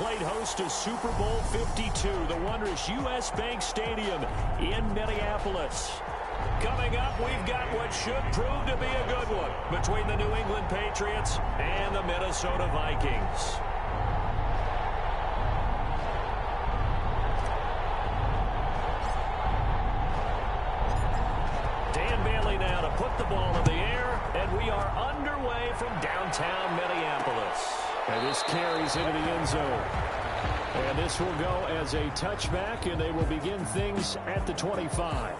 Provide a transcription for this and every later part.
played host to Super Bowl 52, the wondrous U.S. Bank Stadium in Minneapolis. Coming up, we've got what should prove to be a good one between the New England Patriots and the Minnesota Vikings. Dan Bailey now to put the ball in the air, and we are underway from downtown Minneapolis. And this carries into the end zone. And this will go as a touchback, and they will begin things at the 25.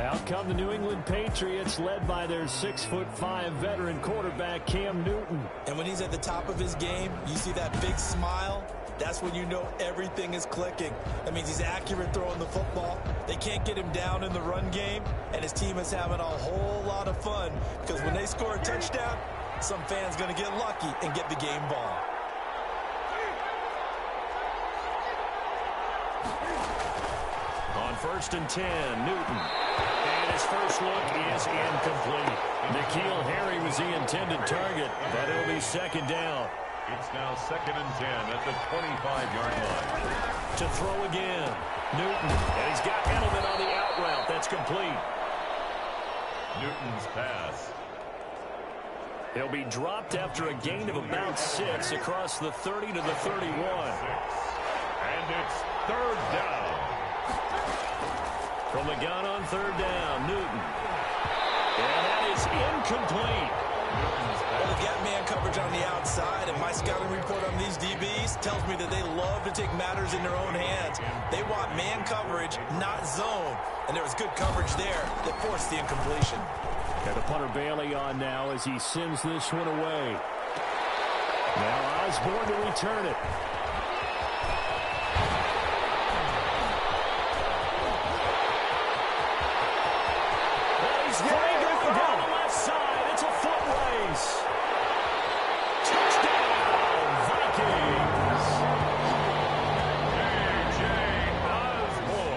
Out come the New England Patriots, led by their 6'5" veteran quarterback, Cam Newton. And when he's at the top of his game, you see that big smile. That's when you know everything is clicking. That means he's accurate throwing the football. They can't get him down in the run game, and his team is having a whole lot of fun because when they score a touchdown, some fan's going to get lucky and get the game ball. On 1st and 10, Newton. And his first look is incomplete. N'Keal Harry was the intended target, but it'll be second down. It's now 2nd and 10 at the 25-yard line. To throw again, Newton. And he's got Edelman on the out route. That's complete. Newton's pass. He'll be dropped after a gain of about 6 across the 30 to the 31. And it's 3rd down. From the gun on 3rd down, Newton. And that is incomplete. Well, they've got man coverage on the outside, and my scouting report on these DBs tells me that they love to take matters in their own hands. They want man coverage, not zone. And there was good coverage there that forced the incompletion. And the punter Bailey on now as he sends this one away. Now Osborne to return it. He's free going down the left side. It's a foot race. Touchdown, Vikings.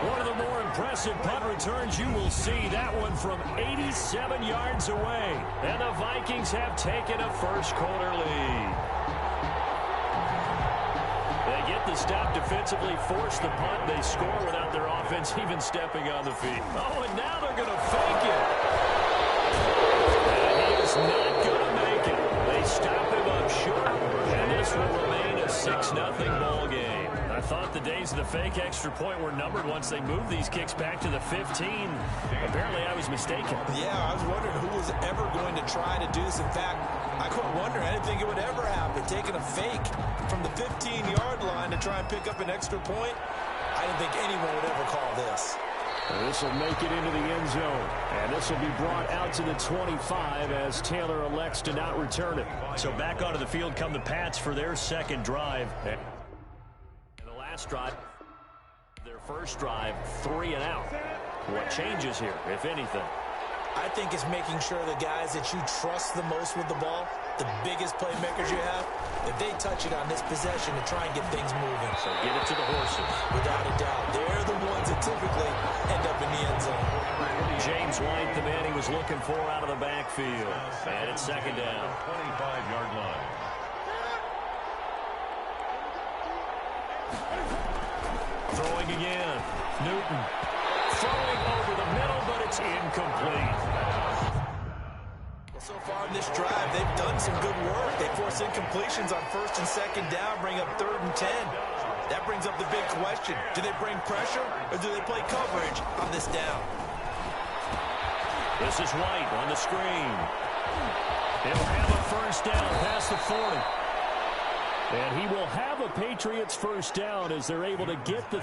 One of the more impressive punt returns you will see. That one from 87 yards away. And the Vikings have taken a first-quarter lead. They get the stop defensively, force the punt. They score without their offense even stepping on the field. Oh, and now they're going to fake it. And he is not going to make it. They stop him up short, and this will remain a 6-0 ball game. I thought the days of the fake extra point were numbered once they moved these kicks back to the 15. Apparently, I was mistaken. Yeah, I was wondering who was ever going to try to do this. In fact, I couldn't wonder. I didn't think it would ever happen. Taking a fake from the 15-yard line to try and pick up an extra point, I didn't think anyone would ever call this. This will make it into the end zone. And this will be brought out to the 25 as Taylor elects to not return it. So back onto the field come the Pats for their second drive. And the last drive, their first drive, 3 and out. What changes here, if anything? I think it's making sure the guys that you trust the most with the ball, the biggest playmakers you have, that they touch it on this possession to try and get things moving. So get it to the horses. Without a doubt. They're the ones that typically end up in the end zone. James White, the man he was looking for out of the backfield. And it's second down. 25-yard line. Throwing again. Newton. Throwing over the middle, but it's incomplete. So far in this drive, they've done some good work. They force incompletions on 1st and 2nd down, bring up 3rd and 10. That brings up the big question. Do they bring pressure, or do they play coverage on this down? This is White on the screen. He'll have a first down past the 40. And he will have a Patriots first down as they're able to get the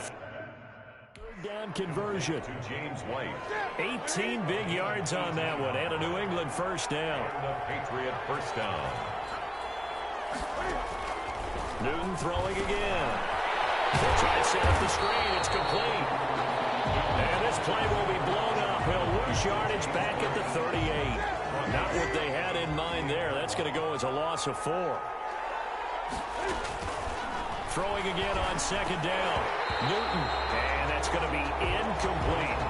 down conversion. To James White. 18 big yards on that one, and a New England first down. The Patriot first down. Newton throwing again. They'll try to set up the screen. It's complete. And this play will be blown up. He'll lose yardage back at the 38. Not what they had in mind there. That's going to go as a loss of 4. Throwing again on second down. Newton. And that's going to be incomplete.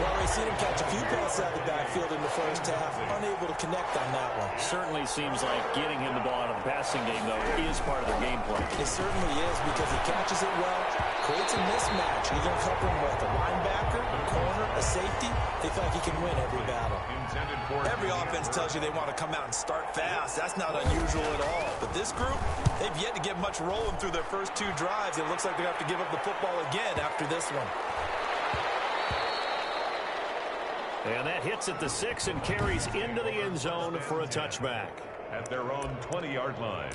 Well, we've seen him catch a few passes out of the backfield in the first half. Unable to connect on that one. Certainly seems like getting him the ball out of the passing game, though, is part of their game play. It certainly is because he catches it well, creates a mismatch. You're going to cover him with a linebacker, a corner, a safety. They feel like he can win every battle. Every offense tells you they want to come out and start fast. That's not unusual at all. But this group, they've yet to get much rolling through their first 2 drives. It looks like they have to give up the football again after this one. And that hits at the 6 and carries into the end zone for a touchback. At their own 20-yard line.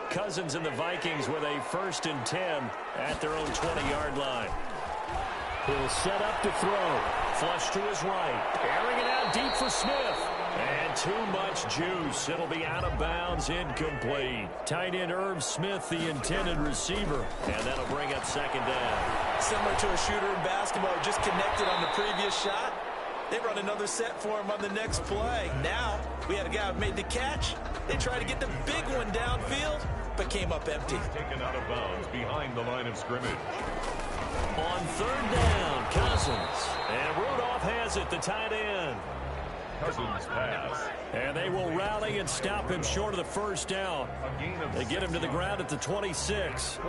Cousins and the Vikings with a 1st and 10 at their own 20-yard line. He'll set up to throw. Flush to his right. Airing it out deep for Smith. And too much juice. It'll be out of bounds, incomplete. Tight end Irv Smith, the intended receiver. And that'll bring up 2nd down. Similar to a shooter in basketball, just connected on the previous shot. They run another set for him on the next play. Now, we had a guy who made the catch. They tried to get the big one downfield, but came up empty. Taken out of bounds behind the line of scrimmage. On 3rd down, Cousins. And Rudolph has it, the tight end. Cousins pass. And they will rally and stop him short of the 1st down. They get him to the ground at the 26.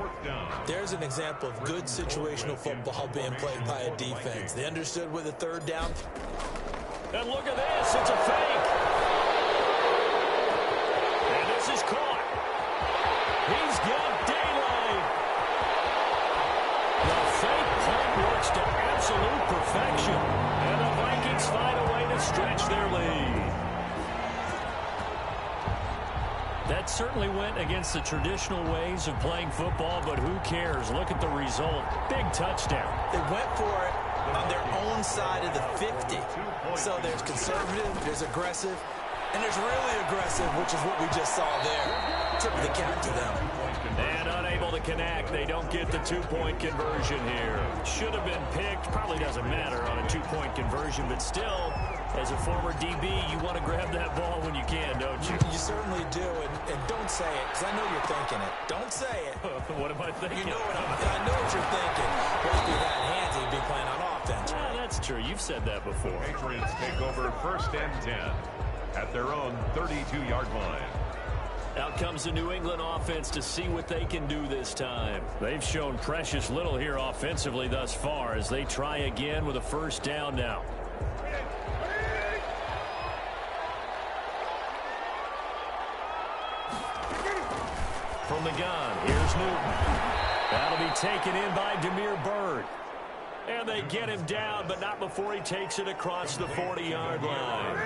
There's an example of good situational football being played by a defense. They understood with a 3rd down. And look at this. It's a fake. And this is caught. He's got daylight. The fake punt works to absolute perfection. And the Vikings find a way to stretch their lead. That certainly went against the traditional ways of playing football, but who cares? Look at the result. Big touchdown. They went for it on their own side of the 50. So there's conservative, there's aggressive, and there's really aggressive, which is what we just saw there. Tip of the cap to them. And unable to connect. They don't get the 2-point conversion here. Should have been picked. Probably doesn't matter on a 2-point conversion, but still, as a former DB, you want to grab that ball when you can, don't you? You certainly do, and don't say it, because I know you're thinking it. Don't say it. What am I thinking? You know I know what you're thinking. Both be that hands he'd be playing on offense. Yeah, that's true. You've said that before. Patriots take over 1st and 10 at their own 32-yard line. Out comes the New England offense to see what they can do this time. They've shown precious little here offensively thus far as they try again with a 1st down now. From the gun, here's Newton. That'll be taken in by Damiere Byrd. And they get him down, but not before he takes it across the 40-yard line.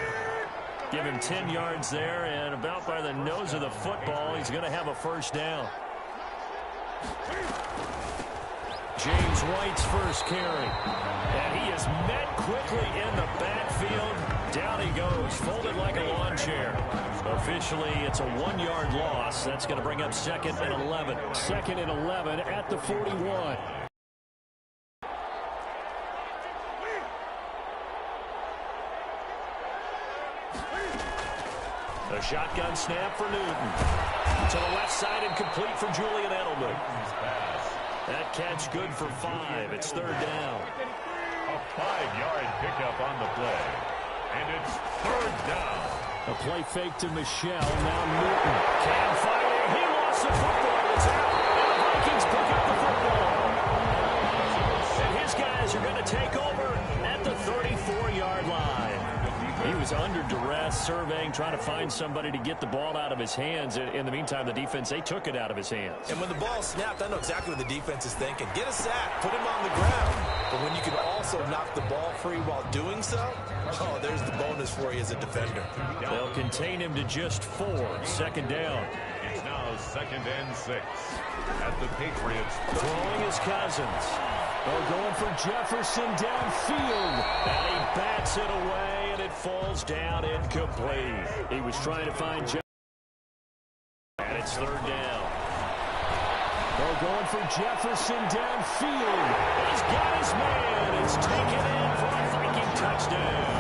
Give him 10 yards there, and about by the nose of the football, he's going to have a 1st down. James White's first carry. And he is met quickly in the backfield. Down he goes, folded like a lawn chair. Officially, it's a 1-yard loss. That's going to bring up 2nd and 11. 2nd and 11 at the 41. A shotgun snap for Newton. To the left side and complete for Julian Edelman. That catch good for 5. It's 3rd down. A 5-yard pickup on the play. And it's 3rd down. A play fake to Michelle. Now Newton can fire. He lost the football. It's out. And the Vikings pick up the football. And his guys are going to take over at the 34-yard line. He was under duress, surveying, trying to find somebody to get the ball out of his hands. In the meantime, the defense, they took it out of his hands. And when the ball snapped, I know exactly what the defense is thinking. Get a sack, put him on the ground. But when you can also knock the ball free while doing so, oh, there's the bonus for you as a defender. They'll contain him to just 4. 2nd down. It's now 2nd and 6 at the Patriots. Throwing his Cousins. They're going for Jefferson downfield. And he bats it away, and it falls down incomplete. He was trying to find Jefferson. And it's 3rd down. They're going for Jefferson downfield. He's got his man. It's taken in for a Viking touchdown.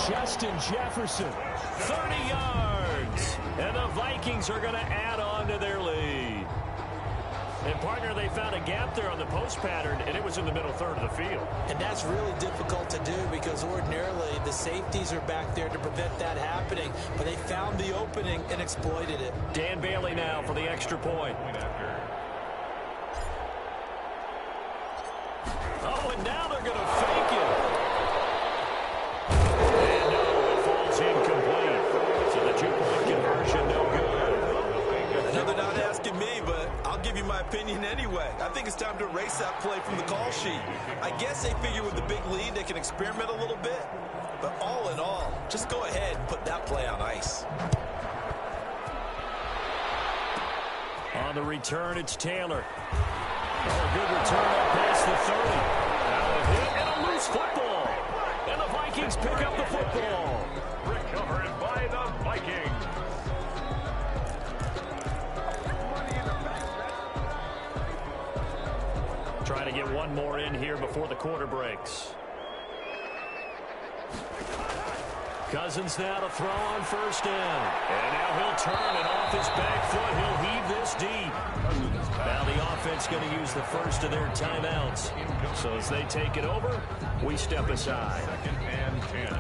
Justin Jefferson, 30 yards. And the Vikings are going to add on to their lead. And, partner, they found a gap there on the post pattern, and it was in the middle third of the field. And that's really difficult to do because ordinarily the safeties are back there to prevent that happening. But they found the opening and exploited it. Dan Bailey now for the extra point. Oh, and now they're going to fake it. And no, it falls incomplete. So the two-point conversion, no good. I know they're not asking me, but I'll give you my opinion anyway. I think it's time to erase that play from the call sheet. I guess they figure with the big lead they can experiment a little bit. But all in all, just go ahead and put that play on ice. On the return, it's Taylor. Oh, good return up past the 30. Now a hit and a loose football. And the Vikings pick up the football. Recovered by the Vikings. Trying to get one more in here before the quarter breaks. Cousins now to throw on first down. And now he'll turn it off his back foot. He'll heave this deep. Now the offense going to use the first of their timeouts. So as they take it over, we step aside. 2nd and 10.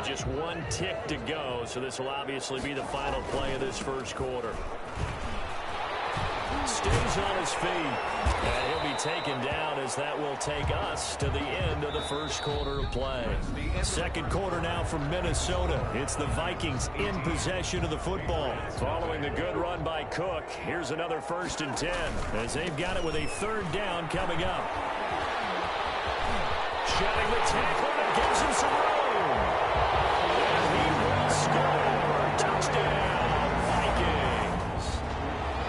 Just one tick to go, so this will obviously be the final play of this first quarter. Stays on his feet, and he'll be taken down as that will take us to the end of the first quarter of play. Second quarter now from Minnesota. It's the Vikings in possession of the football. Following the good run by Cook, here's another 1st and 10 as they've got it with a 3rd down coming up. Shedding the tackle, and it gives him some room. Touchdown, Vikings.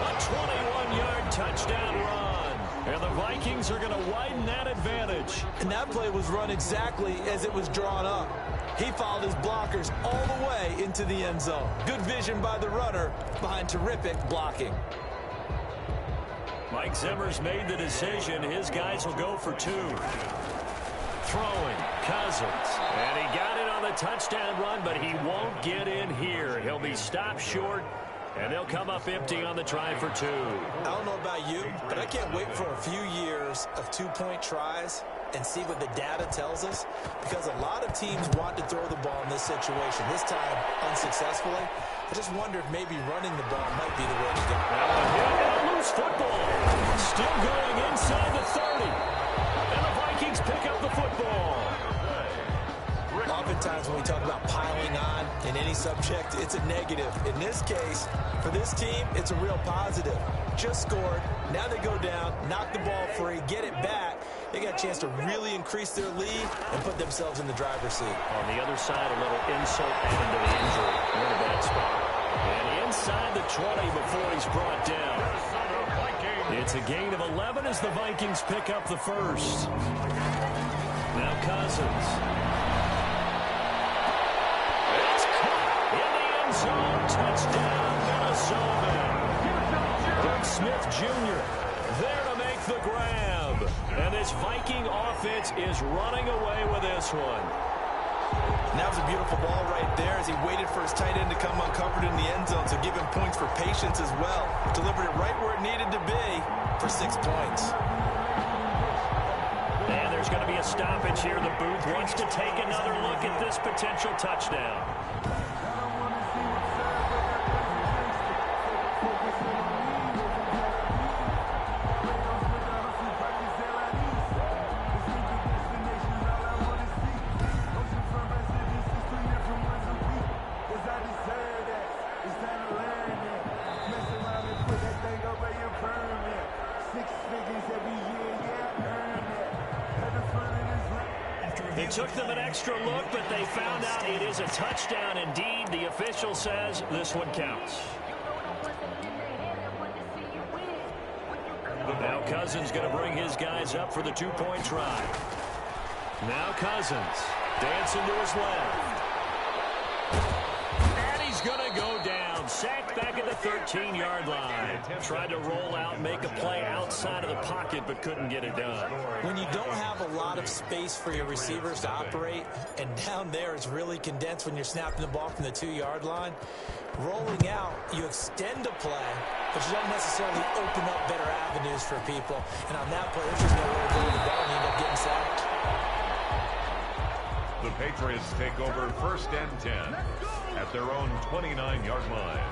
A 21-yard touchdown run. And the Vikings are going to widen that advantage. And that play was run exactly as it was drawn up. He followed his blockers all the way into the end zone. Good vision by the runner behind terrific blocking. Mike Zimmer's made the decision. His guys will go for 2. Throwing, Cousins. And he got it on the touchdown run, but he won't get in here. He'll be stopped short, and they'll come up empty on the try for 2. I don't know about you, but I can't wait for a few years of 2-point tries and see what the data tells us, because a lot of teams want to throw the ball in this situation. This time, unsuccessfully. I just wonder if maybe running the ball might be the way to go. Now a hit and a loose football. Still going inside the 30. And the Vikings pick up the football. Oftentimes when we talk about piling on in any subject, it's a negative. In this case, for this team, it's a real positive. Just scored. Now they go down, knock the ball free, get it back. They got a chance to really increase their lead and put themselves in the driver's seat. On the other side, a little insult added to the injury. We're in a bad spot. And inside the 20 before he's brought down. It's a gain of 11 as the Vikings pick up the first. Now Cousins. It's caught in the end zone. Touchdown, Minnesota. Doug Smith Jr. there to make the grab. And this Viking offense is running away with this one. And that was a beautiful ball right there as he waited for his tight end to come uncovered in the end zone, so give him points for patience as well. Delivered it right where it needed to be for 6 points. And there's going to be a stoppage here. The booth wants to take another look at this potential touchdown. It took them an extra look, but they found out it is a touchdown indeed. The official says this one counts. Now Cousins going to bring his guys up for the 2-point try. Now Cousins dancing to his left. And he's going to go down. Sacked back at the 13-yard line. Tried to roll out, make a play outside of the pocket, but couldn't get it done. When you don't have a lot of space for your receivers to operate, and down there it's really condensed when you're snapping the ball from the 2-yard line, rolling out, you extend a play, but you don't necessarily open up better avenues for people. And on that play, there's just no way to go with the ball and end up getting sacked. The Patriots take over 1st and 10 at their own 29-yard line.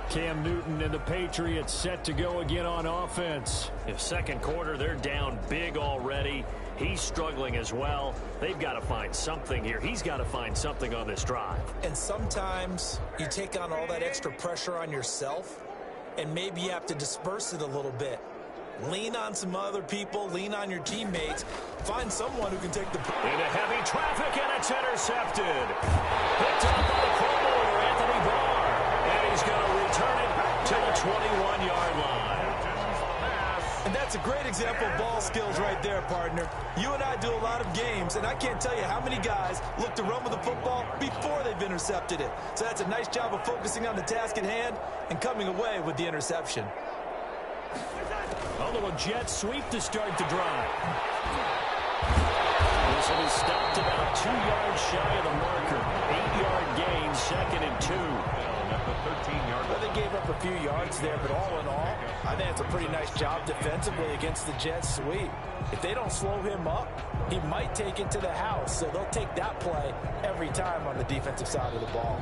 Cam Newton and the Patriots set to go again on offense. If second quarter, they're down big already. He's struggling as well. They've got to find something here. He's got to find something on this drive. And sometimes you take on all that extra pressure on yourself, and maybe you have to disperse it a little bit. Lean on some other people. Lean on your teammates. Find someone who can take the... Into heavy traffic, and it's intercepted. Picked up by the Pro Bowler, Anthony Barr. And he's going to return it to the 21-yard line. And that's a great example of ball skills right there, partner. You and I do a lot of games, and I can't tell you how many guys look to run with the football before they've intercepted it. So that's a nice job of focusing on the task at hand and coming away with the interception. A little jet sweep to start the drive. This one is stopped about 2 yards shy of the marker. 8-yard gain, 2nd and 2. At the 13-yard Well, they gave up a few yards there, but all in all, I think it's a pretty nice job defensively against the jet sweep. If they don't slow him up, he might take it to the house. So they'll take that play every time on the defensive side of the ball.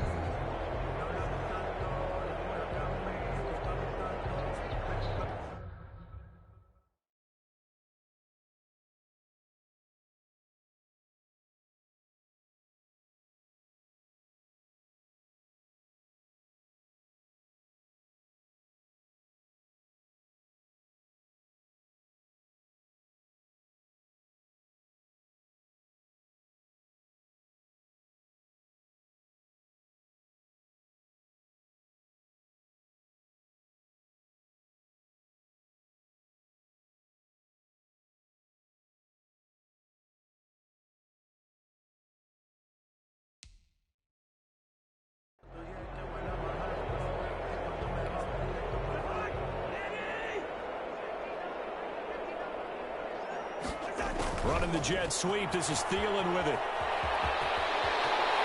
Running the jet sweep. This is Thielen with it.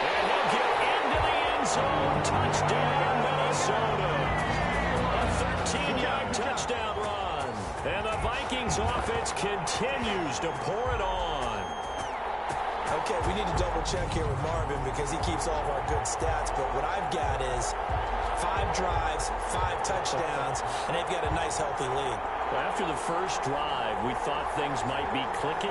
And he'll get into the end zone. Touchdown, Minnesota. A 13-yard touchdown run. And the Vikings offense continues to pour it on. Okay, we need to double check here with Marvin because he keeps all of our good stats. But what I've got is 5 drives, 5 touchdowns, and they've got a nice, healthy lead. Well, after the first drive, we thought things might be clicking.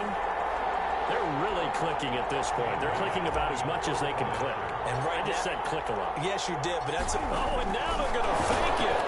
They're really clicking at this point. They're clicking about as much as they can click. And right I just said click a lot. Yes, you did, but that's... Oh, and now they're going to fake it.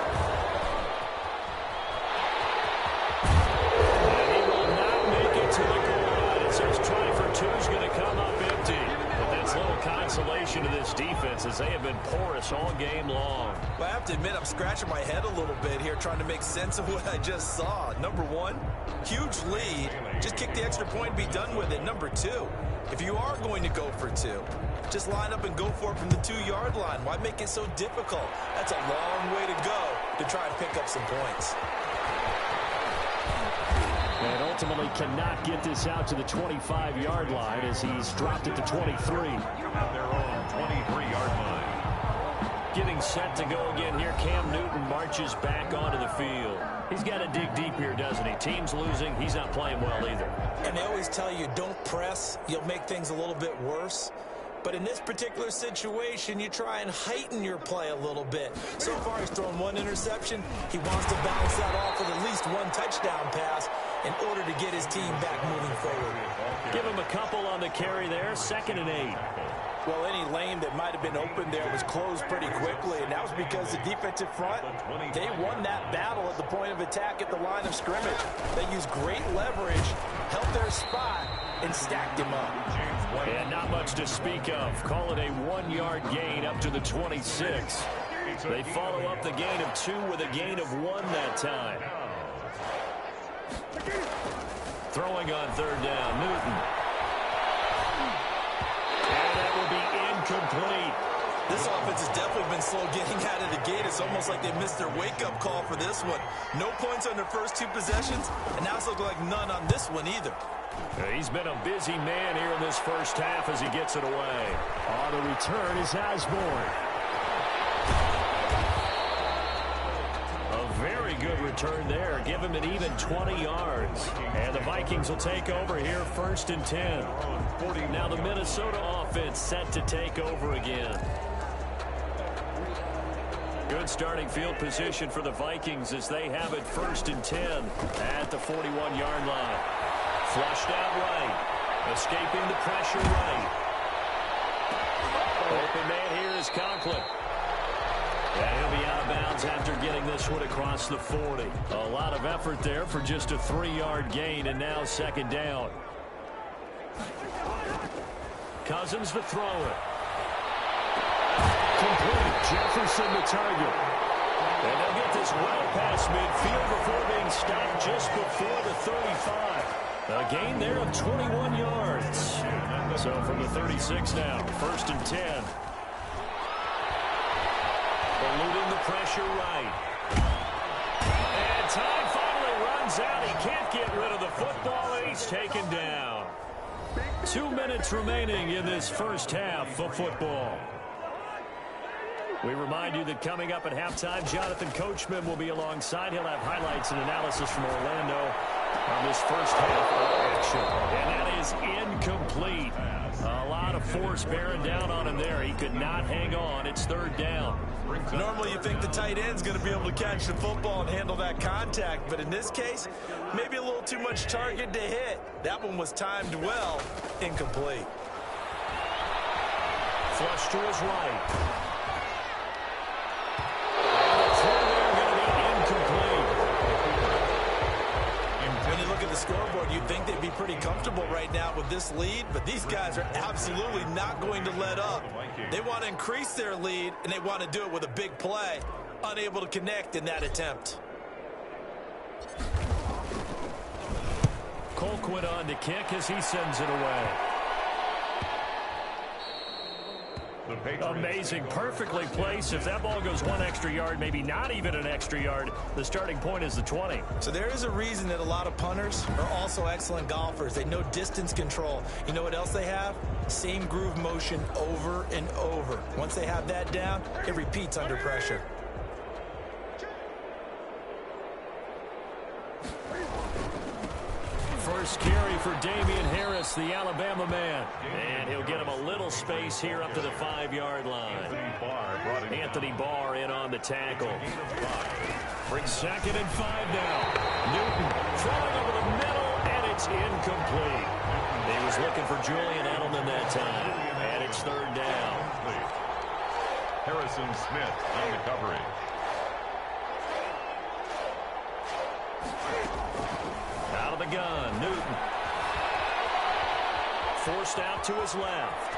And he will not make it to the goal line. It says try for 2 is going to come up empty. But that's little consolation to this defense as they have been porous all game long. Well, I have to admit, I'm scratching my head a little bit here trying to make sense of what I just saw. Number 1, huge lead. Just kick the extra point and be done with it. Number 2, if you are going to go for 2, just line up and go for it from the 2-yard line. Why make it so difficult? That's a long way to go to try and pick up some points. And ultimately cannot get this out to the 25-yard line as he's dropped it to 23. at their own 23-yard line. Getting set to go again here. Cam Newton marches back onto the field. He's got to dig deep here, doesn't he? Team's losing. He's not playing well either. And they always tell you, don't press. You'll make things a little bit worse. But in this particular situation, you try and heighten your play a little bit. So far, he's thrown 1 interception. He wants to bounce that off with at least 1 touchdown pass in order to get his team back moving forward. Give him a couple on the carry there. 2nd and 8. Well, any lane that might have been open there was closed pretty quickly, and that was because the defensive front, they won that battle at the point of attack at the line of scrimmage. They used great leverage, held their spot, and stacked him up. And not much to speak of. Call it a 1-yard gain up to the 26. They follow up the gain of 2 with a gain of 1 that time. Throwing on 3rd down, Newton. And that will be incomplete. This offense has definitely been slow getting out of the gate. It's almost like they missed their wake-up call for this one. No points on their first 2 possessions, and now it's looking like none on this one either. He's been a busy man here in this first half as he gets it away. On the return is Osborne. A very good return there. Give him an even 20 yards. And the Vikings will take over here 1st and 10. Now the Minnesota offense set to take over again. Good starting field position for the Vikings as they have it 1st and 10 at the 41-yard line. Flushed out right. Escaping the pressure right. Open man here is Conklin. And he'll be out of bounds after getting this one across the 40. A lot of effort there for just a 3-yard gain, and now 2nd down. Cousins to throw it. Complete. Jefferson the target. And they'll get this well past midfield before being stopped just before the 35. A gain there of 21 yards. So from the 36 now, 1st and 10. Eluding the pressure right. And time finally runs out. He can't get rid of the football, and he's taken down. 2 minutes remaining in this first half of football. We remind you that coming up at halftime, Jonathan Coachman will be alongside. He'll have highlights and analysis from Orlando on this first half of action. And that is incomplete. A lot of force bearing down on him there. He could not hang on. It's 3rd down. Normally you think the tight end's going to be able to catch the football and handle that contact, but in this case, maybe a little too much target to hit. That one was timed well. Incomplete. Flush to his right. The scoreboard, you'd think they'd be pretty comfortable right now with this lead, but these guys are absolutely not going to let up. They want to increase their lead, and they want to do it with a big play. Unable to connect in that attempt. Colquitt on to kick as he sends it away. Amazing, perfectly placed. If that ball goes 1 extra yard, maybe not even an extra yard, the starting point is the 20. So there is a reason that a lot of punters are also excellent golfers. They know distance control. You know what else they have? Same groove motion over and over. Once they have that down, it repeats under pressure. First carry for Damian Harris, the Alabama man. And he'll get him a little space here up to the 5-yard line. Anthony Barr in on the tackle. 2nd and 5 now. Newton throwing over the middle, and it's incomplete. He was looking for Julian Edelman that time. And it's 3rd down. Harrison Smith on the coverage. Out of the gun, Newton. Forced out to his left.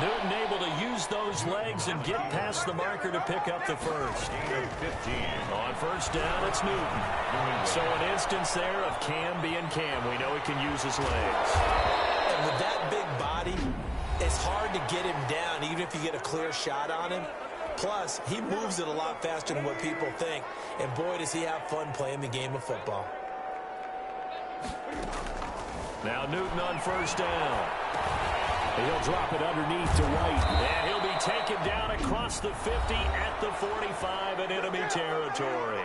Newton able to use those legs and get past the marker to pick up the first. 15. On 1st down, it's Newton. So an instance there of Cam being Cam. We know he can use his legs. And with that big body, it's hard to get him down, even if you get a clear shot on him. Plus, he moves it a lot faster than what people think. And boy, does he have fun playing the game of football. Now Newton on 1st down. He'll drop it underneath to White. And he'll be taken down across the 50 at the 45 in enemy territory.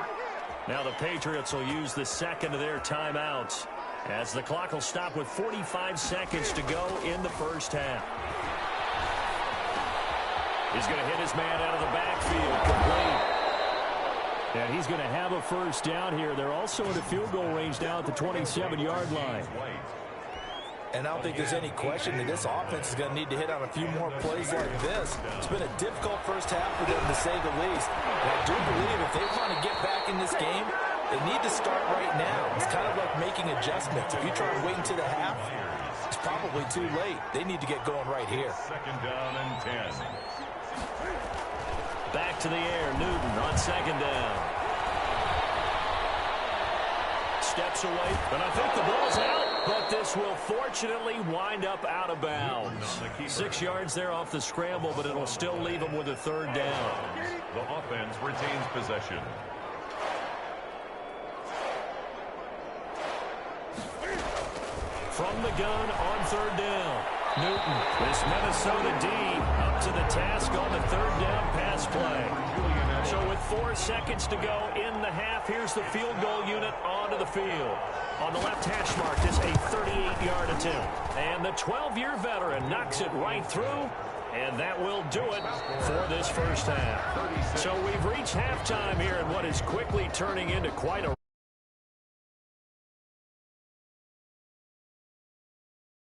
Now the Patriots will use the 2nd of their timeouts as the clock will stop with 45 seconds to go in the first half. He's going to hit his man out of the backfield. Complete. And he's going to have a 1st down here. They're also in the field goal range now at the 27-yard line. And I don't think there's any question that this offense is going to need to hit on a few more plays like this. It's been a difficult first half for them, to say the least. And I do believe if they want to get back in this game, they need to start right now. It's kind of like making adjustments. If you try to wait until the half, it's probably too late. They need to get going right here. 2nd down and 10. Back to the air, Newton on 2nd down. Steps away, but I think the ball's out. But this will fortunately wind up out of bounds. 6 yards there off the scramble, but it'll still leave them with a third down. The offense retains possession. From the gun on third down. Newton, this Minnesota D, up to the task on the third down pass play. So with 4 seconds to go in the half, here's the field goal unit onto the field. On the left hash mark is a 38-yard attempt. And the 12-year veteran knocks it right through. And that will do it for this first half. So we've reached halftime here in what is quickly turning into quite a